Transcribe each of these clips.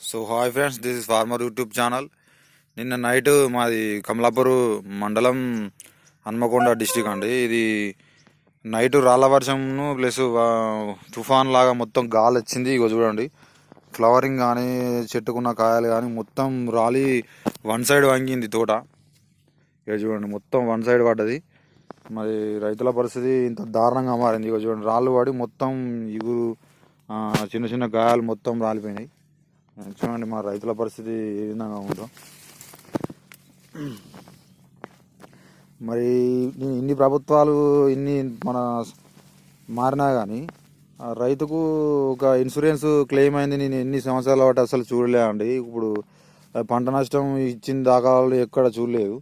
So hi friends, this is farmer YouTube channel. నిన్న night మాది కమలాపూర్ మండలం, హన్మకొండ డిస్టిక్ అండి. ఇది నైట్ రాళ్ళ వర్షంను ప్లస్ తుఫాన్ లాగా మొత్తం గాలి వచ్చింది. ఇగో చూడండి, ఫ్లవరింగ్ కానీ చెట్టుకున్న కాయలు కానీ మొత్తం రాలి వన్ సైడ్ వంగింది తోట. ఇక చూడండి, మొత్తం వన్ సైడ్ పడ్డది. మరి రైతుల పరిస్థితి ఇంత దారుణంగా మారింది. ఇక చూడండి, రాళ్ళు పడి మొత్తం ఇగురు చిన్న చిన్న గాయాలు మొత్తం రాలిపోయినాయి. చూడండి మా రైతుల పరిస్థితి ఏ విధంగా ఉందో. మరి ఇన్ని ప్రభుత్వాలు ఇన్ని మన మారినా కానీ రైతుకు ఒక ఇన్సూరెన్స్ క్లెయిమ్ అయింది నేను ఎన్ని సంవత్సరాల బట్టి అసలు చూడలే అండి. ఇప్పుడు పంట నష్టం ఇచ్చిన దాఖలాలు ఎక్కడ చూడలేదు.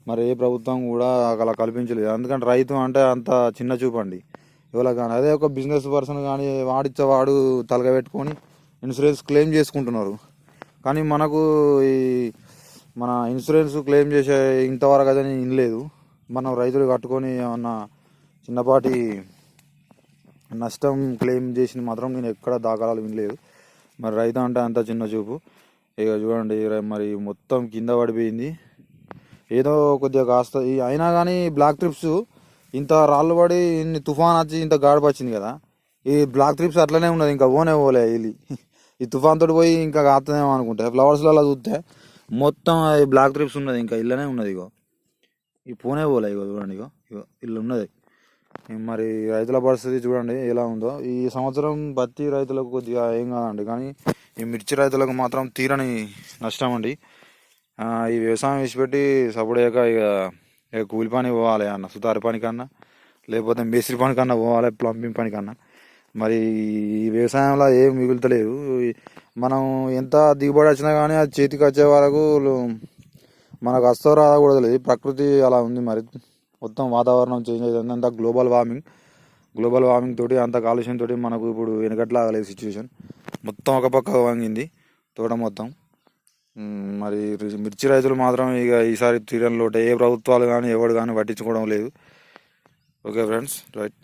మరి ఏ ప్రభుత్వం కూడా అలా కల్పించలేదు. ఎందుకంటే రైతు అంటే అంత చిన్న చూపు అండి ఎవరికి కానీ. అదే ఒక బిజినెస్ పర్సన్ కానీ వాడిచ్చేవాడు తలగబెట్టుకొని ఇన్సూరెన్స్ క్లెయిమ్ చేసుకుంటున్నారు. కానీ మనకు ఈ మన ఇన్సూరెన్స్ క్లెయిమ్ చేసే ఇంతవరకు అదే వినలేదు. మనం రైతులు కట్టుకొని ఏమన్నా చిన్నపాటి నష్టం క్లెయిమ్ చేసింది మాత్రం నేను ఎక్కడ దాఖలాలు వినలేదు. మరి రైతు అంటే అంత చిన్న చూపు. ఇక చూడండి, మరి మొత్తం కింద పడిపోయింది. ఏదో కొద్దిగా కాస్త అయినా కానీ బ్లాక్ ట్రిప్స్ ఇంత రాళ్ళు పడి ఇన్ని తుఫాన్ వచ్చి ఇంత గాడిప వచ్చింది కదా, ఈ బ్లాక్ ట్రిప్స్ అట్లనే ఉన్నది. ఇంకా పోలే వెళ్ళి ఈ తుఫాన్ తోటి పోయి ఇంకా కాస్తుందేమో అనుకుంటే ఫ్లవర్స్లలో చూస్తే మొత్తం బ్లాక్ ట్రిప్స్ ఉన్నది, ఇంకా ఇళ్ళనే ఉన్నది. ఇగో ఈ పోలే ఇగో చూడండి, ఇగో ఇగో ఇల్లు ఉన్నది. మరి రైతుల పరిస్థితి చూడండి ఎలా ఉందో. ఈ సంవత్సరం పత్తి రైతులకు కొద్దిగా ఏం కాదండి, కానీ ఈ మిర్చి రైతులకు మాత్రం తీరని నష్టం అండి. ఈ వ్యవసాయం విడిచిపెట్టి సపడేయక ఇక కూలి పని పోవాలి అన్న, సుతారి పని కన్నా లేకపోతే మేస్త్రి పని కన్నా పోవాలి, ప్లంబింగ్ పని కన్నా. మరి ఈ వ్యవసాయంలో ఏం మిగులుతలేదు. మనం ఎంత దిగుబడి వచ్చినా కానీ అది చేతికి వచ్చే వరకు మనకు వస్తో రాకూడదు లేదు. ప్రకృతి అలా ఉంది. మరి మొత్తం వాతావరణం చేంజ్ అవుతుంది. అంతా గ్లోబల్ వార్మింగ్ తోటి, అంత కాలుష్యం తోటి మనకు ఇప్పుడు వెనకట్లాగలేదు సిచ్యువేషన్. మొత్తం ఒక పక్క వంగింది తోట మొత్తం. మరి మిర్చి రైతులు మాత్రం ఇక ఈసారి తీరని లోటే. ఏ ప్రభుత్వాలు కానీ ఎవడు కానీ పట్టించుకోవడం లేదు. Okay friends, right.